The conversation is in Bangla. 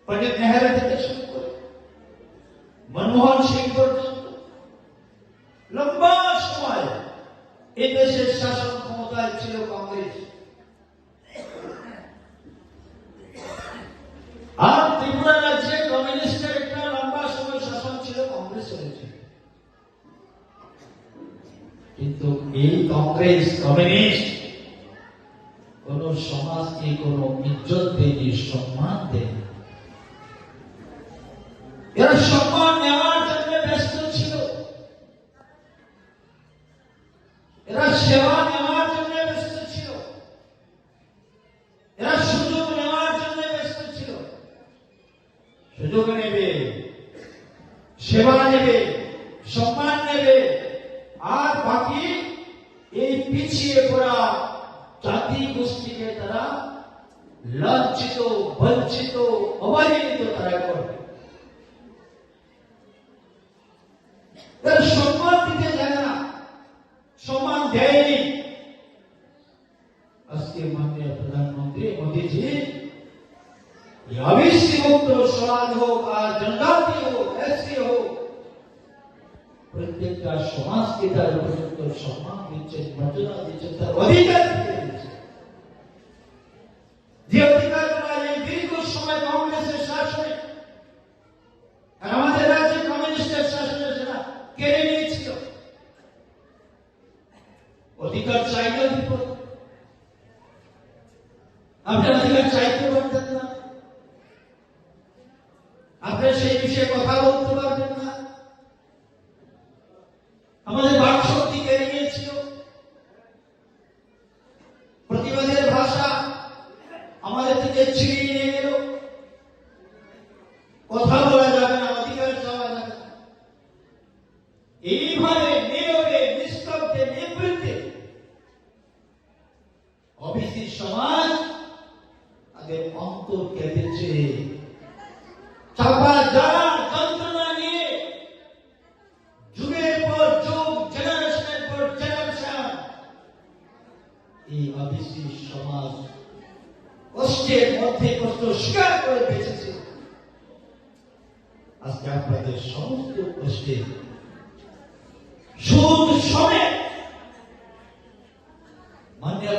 पंडित नेहरू থেকে শুরু করে মনমোহন সিং পর্যন্ত লম্বা সময় এই দেশের শাসন ক্ষমতায় ছিল কংগ্রেস। আর ত্রিপুরা রাজ্যে কমিউনিস্টের একটা লম্বা সময় শাসন ছিল, কংগ্রেস হয়েছে। কিন্তু এই কংগ্রেস কমিউনিস্ট কোন সমাজকে কোন ইজ্জত দেয়নি, সম্মান দেয়নি। এরা সম্মান নেওয়ার জন্য ব্যস্ত ছিল, এরা সেবা নেওয়ার জন্য ব্যস্ত ছিল, এরা সুযোগ নেওয়ার জন্য ব্যস্ত ছিল। সুযোগ নেবে, সেবা নেবে, সম্মান নেবে, আর বাকি এই পিছিয়ে পড়া জাতি গোষ্ঠীকে তারা লাঞ্ছিত, বঞ্চিত, অবহেলিত তারা করবে। তারা সম্মান দিতে জানে না, সম্মান দেয়নি। আজকে মাননীয় প্রধানমন্ত্রী মোদীজি ওবিসি মুক্ত সমাজ হোক আর জনজাতি হোক, এসসি হোক, প্রত্যেকটা সমাজকে তার উপযুক্ত সম্মান দিচ্ছেন, মর্যাদা দিচ্ছেন, তার অধিকার দিচ্ছেন। যে অধিকার এই দীর্ঘ সময় কংগ্রেসের শাসনে আর আমাদের রাজ্যে কমিউনিস্টের শাসনে সেটা কেড়ে নিয়েছিল। অধিকার চাইলে বিপদ, আপনার অধিকার চাইতে পারতেন না, আপনার সেই বিষয়ে কথা বলতে পারবেন না। আমাদের বাক শক্তি কেড়ে নিয়েছিল, প্রতিবাদের ভাষা আমাদের থেকে ছিনিয়ে নিয়ে গেল। কথা বলা যাবে না, অধিকার চাওয়া যাবে না। এইভাবে নীরবে, নিস্তব্ধে, নিবৃত্তে ওবিসি সমাজ তাদের অন্তর কেঁদেছে। চাপা যারা যন্ত্রণা নিয়ে যুগের পর যুগ, জেনারেশনের পর জেনারেশন এই ওবিসি সমাজ কষ্টের মধ্যে কষ্ট স্বীকার করে বেঁচেছে। আজকে আপনাদের সমস্ত কষ্টে সুদ সমেত